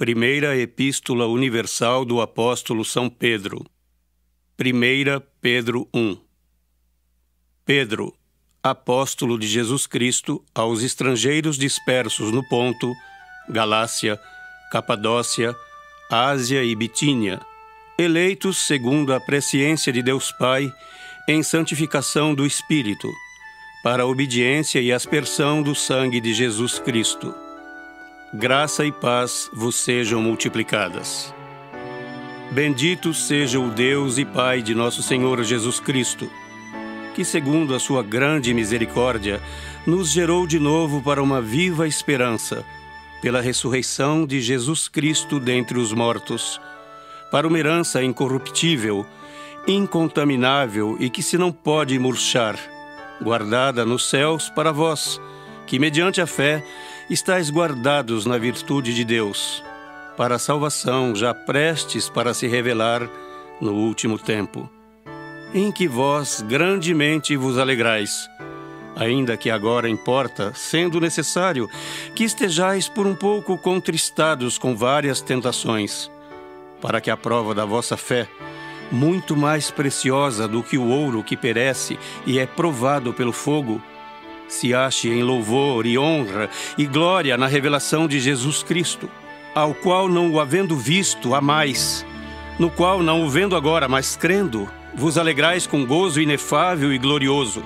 Primeira Epístola Universal do Apóstolo São Pedro. 1 Pedro 1. Pedro, apóstolo de Jesus Cristo, aos estrangeiros dispersos no Ponto, Galácia, Capadócia, Ásia e Bitínia, eleitos segundo a presciência de Deus Pai, em santificação do Espírito, para a obediência e aspersão do sangue de Jesus Cristo. Graça e paz vos sejam multiplicadas. Bendito seja o Deus e Pai de nosso Senhor Jesus Cristo, que, segundo a sua grande misericórdia, nos gerou de novo para uma viva esperança, pela ressurreição de Jesus Cristo dentre os mortos, para uma herança incorruptível, incontaminável e que se não pode murchar, guardada nos céus para vós, que, mediante a fé, estáis guardados na virtude de Deus, para a salvação já prestes para se revelar no último tempo, em que vós grandemente vos alegrais, ainda que agora importa, sendo necessário, que estejais por um pouco contristados com várias tentações, para que a prova da vossa fé, muito mais preciosa do que o ouro que perece e é provado pelo fogo, se ache em louvor e honra e glória na revelação de Jesus Cristo, ao qual, não o havendo visto, amais, no qual, não o vendo agora, mas crendo, vos alegrais com gozo inefável e glorioso,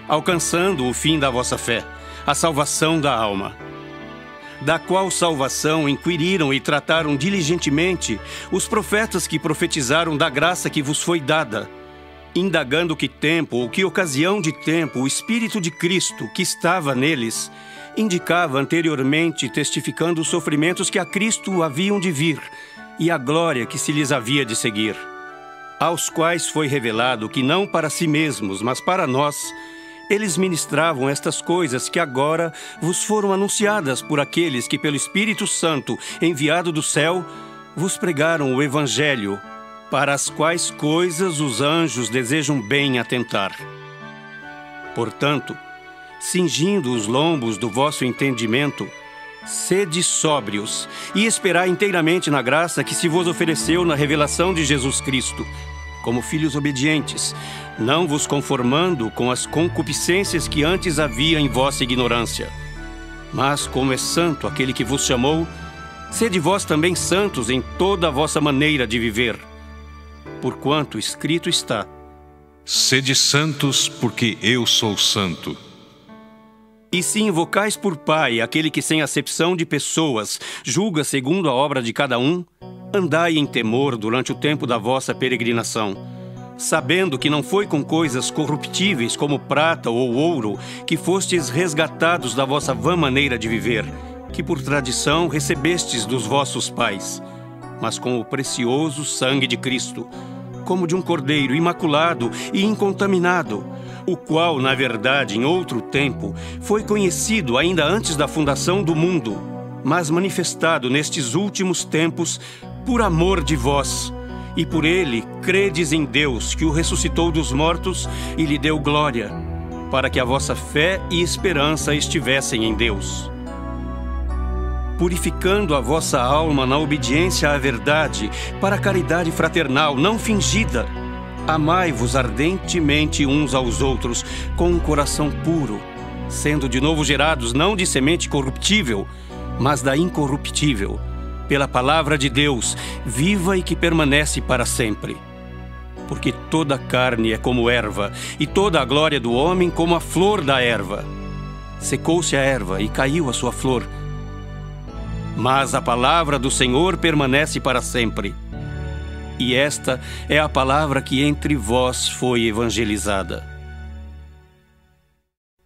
alcançando o fim da vossa fé, a salvação da alma. Da qual salvação inquiriram e trataram diligentemente os profetas que profetizaram da graça que vos foi dada, indagando que tempo ou que ocasião de tempo o Espírito de Cristo, que estava neles, indicava anteriormente, testificando os sofrimentos que a Cristo haviam de vir e a glória que se lhes havia de seguir, aos quais foi revelado que não para si mesmos, mas para nós, eles ministravam estas coisas que agora vos foram anunciadas por aqueles que, pelo Espírito Santo, enviado do céu, vos pregaram o Evangelho, para as quais coisas os anjos desejam bem atentar. Portanto, cingindo os lombos do vosso entendimento, sede sóbrios e esperai inteiramente na graça que se vos ofereceu na revelação de Jesus Cristo, como filhos obedientes, não vos conformando com as concupiscências que antes havia em vossa ignorância. Mas, como é santo aquele que vos chamou, sede vós também santos em toda a vossa maneira de viver. Porquanto escrito está: sede santos, porque eu sou santo. E se invocais por Pai aquele que, sem acepção de pessoas, julga segundo a obra de cada um, andai em temor durante o tempo da vossa peregrinação, sabendo que não foi com coisas corruptíveis como prata ou ouro que fostes resgatados da vossa vã maneira de viver, que por tradição recebestes dos vossos pais, mas com o precioso sangue de Cristo, como de um cordeiro imaculado e incontaminado, o qual, na verdade, em outro tempo, foi conhecido ainda antes da fundação do mundo, mas manifestado nestes últimos tempos por amor de vós, e por ele credes em Deus, que o ressuscitou dos mortos e lhe deu glória, para que a vossa fé e esperança estivessem em Deus. Purificando a vossa alma na obediência à verdade, para a caridade fraternal não fingida, amai-vos ardentemente uns aos outros, com um coração puro, sendo de novo gerados não de semente corruptível, mas da incorruptível, pela palavra de Deus, viva e que permanece para sempre. Porque toda a carne é como erva, e toda a glória do homem como a flor da erva. Secou-se a erva e caiu a sua flor, mas a palavra do Senhor permanece para sempre. E esta é a palavra que entre vós foi evangelizada.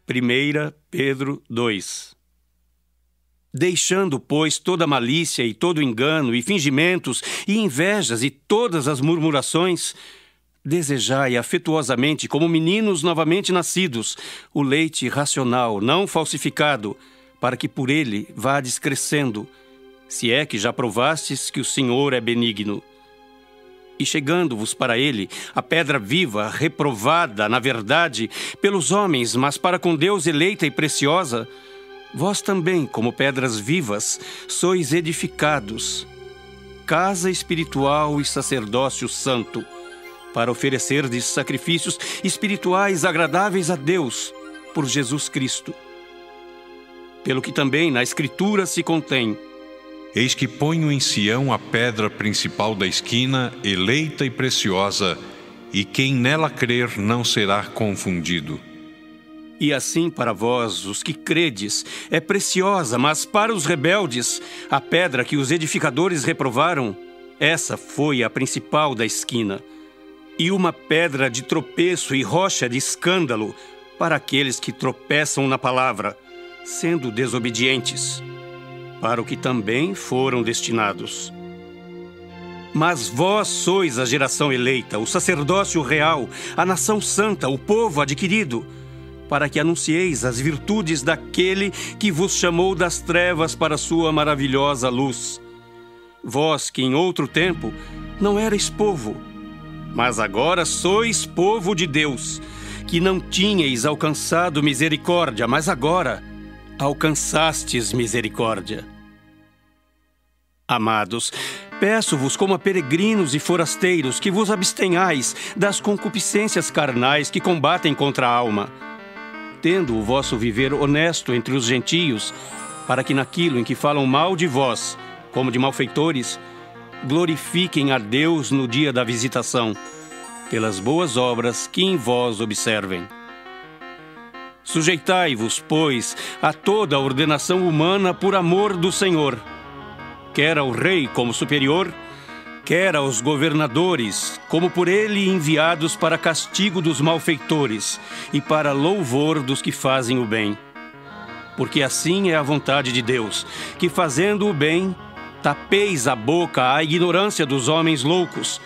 1 Pedro 2. Deixando, pois, toda malícia e todo engano e fingimentos e invejas e todas as murmurações, desejai afetuosamente, como meninos novamente nascidos, o leite racional, não falsificado, para que por ele vades crescendo, se é que já provastes que o Senhor é benigno. E chegando-vos para ele, a pedra viva, reprovada, na verdade, pelos homens, mas para com Deus eleita e preciosa, vós também, como pedras vivas, sois edificados casa espiritual e sacerdócio santo, para oferecerdes sacrifícios espirituais agradáveis a Deus por Jesus Cristo. Pelo que também na Escritura se contém: Eis que ponho em Sião a pedra principal da esquina, eleita e preciosa, e quem nela crer não será confundido. E assim para vós, os que credes, é preciosa, mas para os rebeldes, a pedra que os edificadores reprovaram, essa foi a principal da esquina, e uma pedra de tropeço e rocha de escândalo para aqueles que tropeçam na palavra, sendo desobedientes, para o que também foram destinados. Mas vós sois a geração eleita, o sacerdócio real, a nação santa, o povo adquirido, para que anuncieis as virtudes daquele que vos chamou das trevas para a sua maravilhosa luz. Vós que em outro tempo não erais povo, mas agora sois povo de Deus, que não tinhais alcançado misericórdia, mas agora alcançastes misericórdia. Amados, peço-vos como a peregrinos e forasteiros que vos abstenhais das concupiscências carnais que combatem contra a alma, tendo o vosso viver honesto entre os gentios, para que naquilo em que falam mal de vós, como de malfeitores, glorifiquem a Deus no dia da visitação, pelas boas obras que em vós observem. Sujeitai-vos, pois, a toda a ordenação humana por amor do Senhor, quer ao rei como superior, quer aos governadores, como por ele enviados para castigo dos malfeitores e para louvor dos que fazem o bem. Porque assim é a vontade de Deus, que fazendo o bem, tapeis a boca à ignorância dos homens loucos,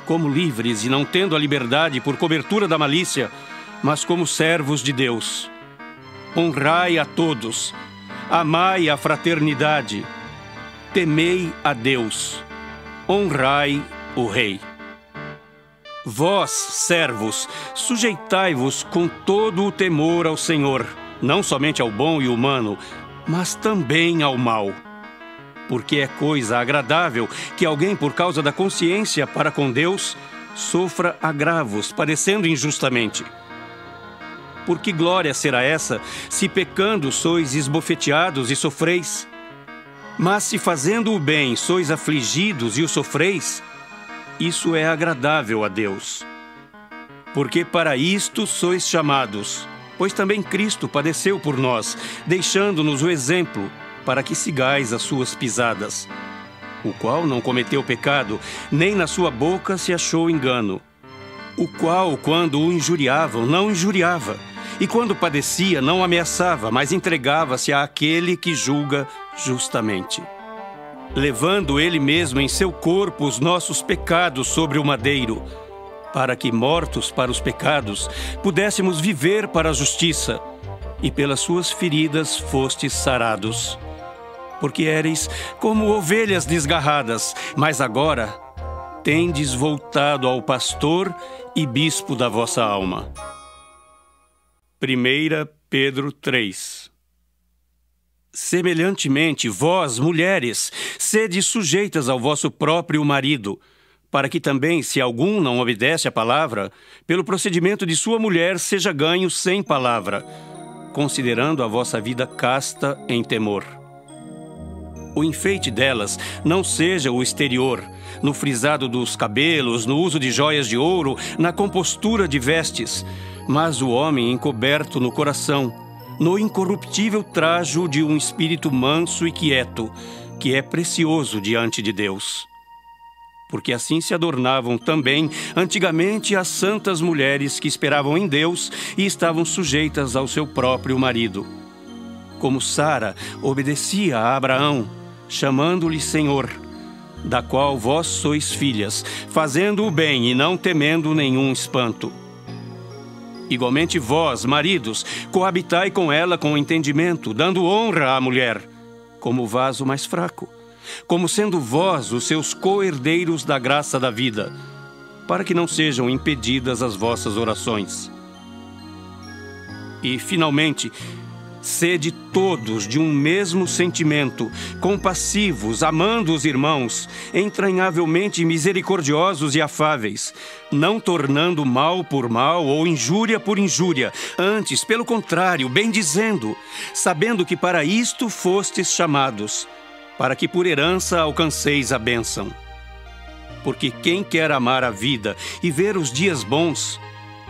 como livres e não tendo a liberdade por cobertura da malícia, mas como servos de Deus. Honrai a todos, amai a fraternidade, temei a Deus, honrai o Rei. Vós, servos, sujeitai-vos com todo o temor ao Senhor, não somente ao bom e humano, mas também ao mal. Porque é coisa agradável que alguém, por causa da consciência para com Deus, sofra agravos, padecendo injustamente. Por que glória será essa, se pecando sois esbofeteados e sofreis? Mas se fazendo o bem sois afligidos e o sofreis, isso é agradável a Deus. Porque para isto sois chamados, pois também Cristo padeceu por nós, deixando-nos o exemplo, para que sigais as suas pisadas, o qual não cometeu pecado, nem na sua boca se achou engano, o qual, quando o injuriavam, não injuriava, e quando padecia, não ameaçava, mas entregava-se àquele que julga justamente, levando ele mesmo em seu corpo os nossos pecados sobre o madeiro, para que, mortos para os pecados, pudéssemos viver para a justiça, e pelas suas feridas fostes sarados. Porque éreis como ovelhas desgarradas, mas agora tendes voltado ao pastor e bispo da vossa alma. 1 Pedro 3. Semelhantemente, vós, mulheres, sede sujeitas ao vosso próprio marido, para que também, se algum não obedece à palavra, pelo procedimento de sua mulher seja ganho sem palavra, considerando a vossa vida casta em temor. O enfeite delas não seja o exterior, no frisado dos cabelos, no uso de joias de ouro, na compostura de vestes, mas o homem encoberto no coração, no incorruptível trajo de um espírito manso e quieto, que é precioso diante de Deus. Porque assim se adornavam também antigamente as santas mulheres que esperavam em Deus e estavam sujeitas ao seu próprio marido. Como Sara obedecia a Abraão, chamando-lhe Senhor, da qual vós sois filhas, fazendo o bem e não temendo nenhum espanto. Igualmente vós, maridos, coabitai com ela com entendimento, dando honra à mulher, como vaso mais fraco, como sendo vós os seus co-herdeiros da graça da vida, para que não sejam impedidas as vossas orações. E, finalmente, Sede todos de um mesmo sentimento, compassivos, amando os irmãos, entranhavelmente misericordiosos e afáveis, não tornando mal por mal ou injúria por injúria, antes, pelo contrário, bendizendo, sabendo que para isto fostes chamados, para que por herança alcanceis a bênção. Porque quem quer amar a vida e ver os dias bons,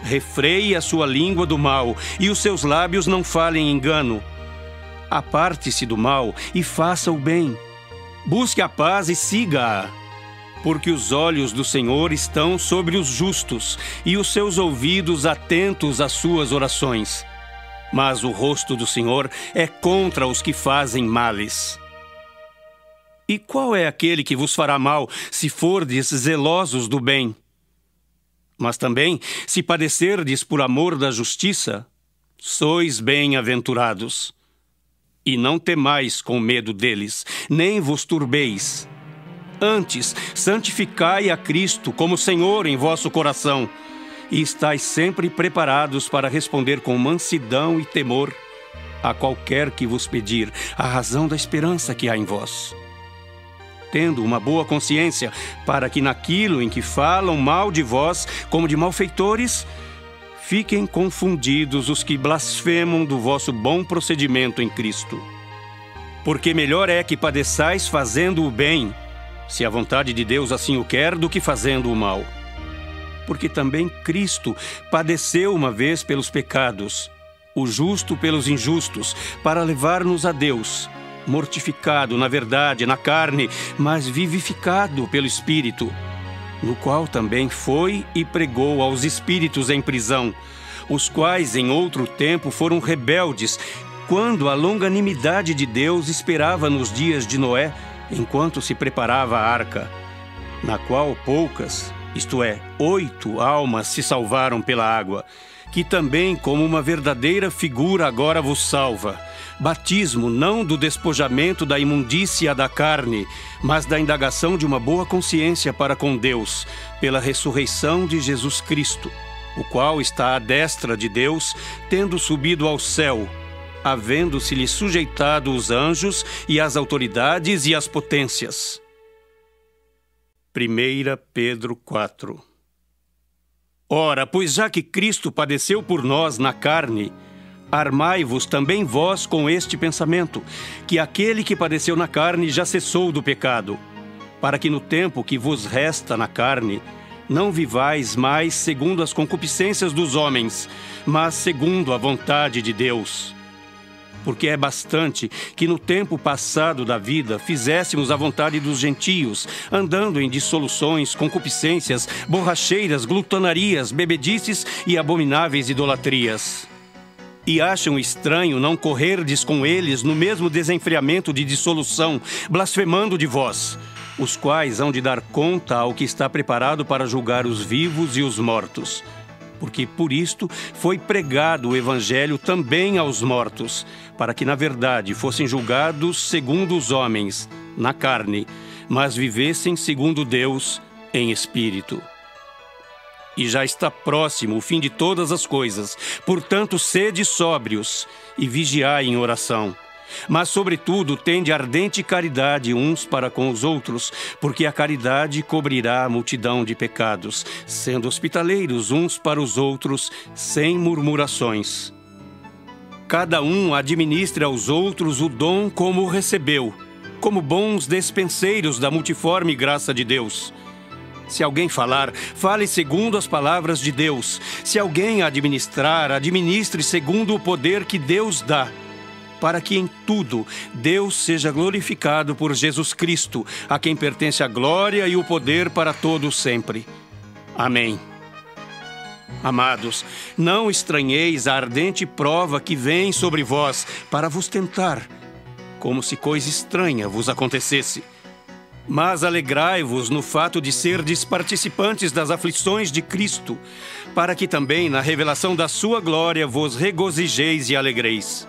refreie a sua língua do mal, e os seus lábios não falem engano. Aparte-se do mal e faça o bem. Busque a paz e siga-a. Porque os olhos do Senhor estão sobre os justos, e os seus ouvidos atentos às suas orações. Mas o rosto do Senhor é contra os que fazem males. E qual é aquele que vos fará mal, se fordes zelosos do bem? Mas também, se padecerdes por amor da justiça, sois bem-aventurados. E não temais com medo deles, nem vos turbeis. Antes, santificai a Cristo como Senhor em vosso coração, e estais sempre preparados para responder com mansidão e temor a qualquer que vos pedir a razão da esperança que há em vós. Tendo uma boa consciência, para que naquilo em que falam mal de vós, como de malfeitores, fiquem confundidos os que blasfemam do vosso bom procedimento em Cristo. Porque melhor é que padeçais fazendo o bem, se a vontade de Deus assim o quer, do que fazendo o mal. Porque também Cristo padeceu uma vez pelos pecados, o justo pelos injustos, para levar-nos a Deus, mortificado na verdade, na carne, mas vivificado pelo Espírito, no qual também foi e pregou aos espíritos em prisão, os quais em outro tempo foram rebeldes, quando a longanimidade de Deus esperava nos dias de Noé, enquanto se preparava a arca, na qual poucas, isto é, 8 almas se salvaram pela água, que também como uma verdadeira figura agora vos salva, batismo não do despojamento da imundícia da carne, mas da indagação de uma boa consciência para com Deus, pela ressurreição de Jesus Cristo, o qual está à destra de Deus, tendo subido ao céu, havendo-se-lhe sujeitado os anjos e as autoridades e as potências. 1 Pedro 4. Ora, pois já que Cristo padeceu por nós na carne, armai-vos também vós com este pensamento, que aquele que padeceu na carne já cessou do pecado, para que no tempo que vos resta na carne, não vivais mais segundo as concupiscências dos homens, mas segundo a vontade de Deus. Porque é bastante que no tempo passado da vida fizéssemos a vontade dos gentios, andando em dissoluções, concupiscências, borracheiras, glutonarias, bebedices e abomináveis idolatrias. E acham estranho não correrdes com eles no mesmo desenfreamento de dissolução, blasfemando de vós, os quais hão de dar conta ao que está preparado para julgar os vivos e os mortos. Porque por isto foi pregado o Evangelho também aos mortos, para que na verdade fossem julgados segundo os homens, na carne, mas vivessem segundo Deus, em espírito. E já está próximo o fim de todas as coisas, portanto sede sóbrios e vigiai em oração. Mas, sobretudo, tende ardente caridade uns para com os outros, porque a caridade cobrirá a multidão de pecados, sendo hospitaleiros uns para os outros, sem murmurações. Cada um administre aos outros o dom como o recebeu, como bons despenseiros da multiforme graça de Deus. Se alguém falar, fale segundo as palavras de Deus. Se alguém administrar, administre segundo o poder que Deus dá, para que em tudo Deus seja glorificado por Jesus Cristo, a quem pertence a glória e o poder para todos sempre. Amém. Amados, não estranheis a ardente prova que vem sobre vós para vos tentar, como se coisa estranha vos acontecesse. Mas alegrai-vos no fato de serdes participantes das aflições de Cristo, para que também na revelação da sua glória vos regozijeis e alegreis.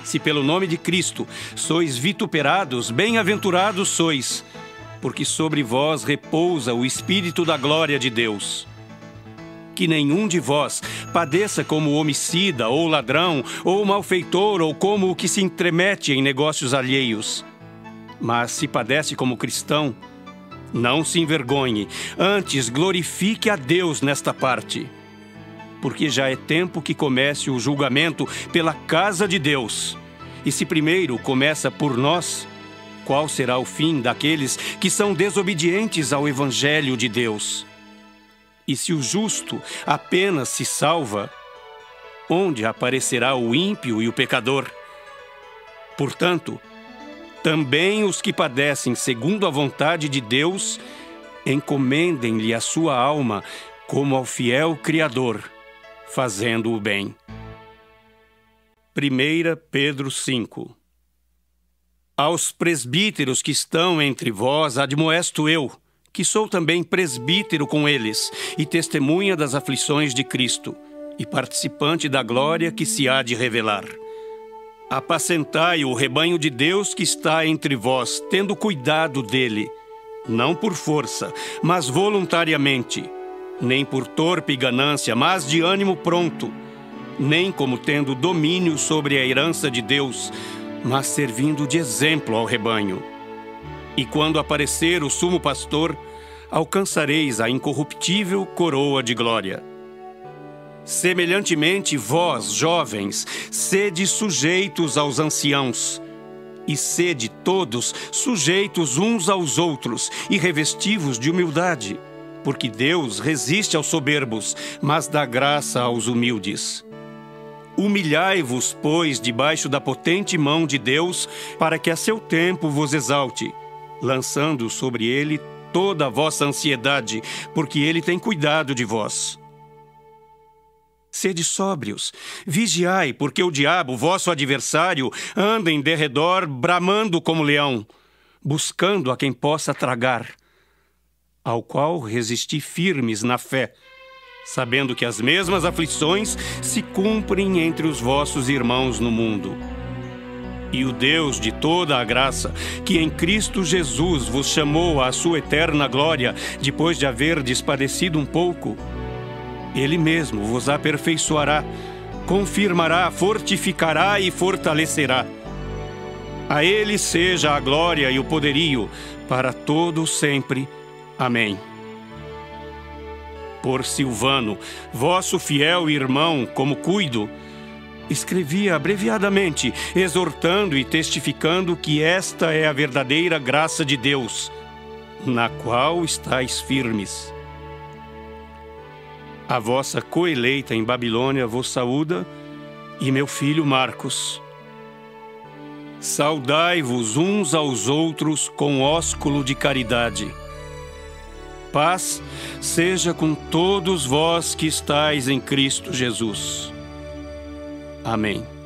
Se pelo nome de Cristo sois vituperados, bem-aventurados sois, porque sobre vós repousa o Espírito da glória de Deus. que nenhum de vós padeça como homicida, ou ladrão, ou malfeitor, ou como o que se entremete em negócios alheios. Mas se padece como cristão, não se envergonhe, antes glorifique a Deus nesta parte. Porque já é tempo que comece o julgamento pela casa de Deus. E se primeiro começa por nós, qual será o fim daqueles que são desobedientes ao Evangelho de Deus? E se o justo apenas se salva, onde aparecerá o ímpio e o pecador? Portanto, também os que padecem segundo a vontade de Deus, encomendem-lhe a sua alma como ao fiel Criador, fazendo o bem. 1 Pedro 5. Aos presbíteros que estão entre vós admoesto eu, que sou também presbítero com eles, e testemunha das aflições de Cristo, e participante da glória que se há de revelar. Apacentai o rebanho de Deus que está entre vós, tendo cuidado dele, não por força, mas voluntariamente, nem por torpe ganância, mas de ânimo pronto, nem como tendo domínio sobre a herança de Deus, mas servindo de exemplo ao rebanho. E quando aparecer o sumo pastor, alcançareis a incorruptível coroa de glória. Semelhantemente, vós, jovens, sede sujeitos aos anciãos, e sede todos sujeitos uns aos outros, e revestivos de humildade, porque Deus resiste aos soberbos, mas dá graça aos humildes. Humilhai-vos, pois, debaixo da potente mão de Deus, para que a seu tempo vos exalte, lançando sobre ele toda a vossa ansiedade, porque ele tem cuidado de vós. Sede sóbrios, vigiai, porque o diabo, vosso adversário, anda em derredor, bramando como leão, buscando a quem possa tragar, ao qual resisti firmes na fé, sabendo que as mesmas aflições se cumprem entre os vossos irmãos no mundo. E o Deus de toda a graça, que em Cristo Jesus vos chamou à sua eterna glória, depois de haverdes padecido um pouco, Ele mesmo vos aperfeiçoará, confirmará, fortificará e fortalecerá. A Ele seja a glória e o poderio, para todo sempre. Amém. Por Silvano, vosso fiel irmão, como cuido, escrevi abreviadamente, exortando e testificando que esta é a verdadeira graça de Deus, na qual estáis firmes. A vossa coeleita em Babilônia vos saúda, e meu filho Marcos. Saudai-vos uns aos outros com ósculo de caridade. Paz seja com todos vós que estáis em Cristo Jesus. Amém.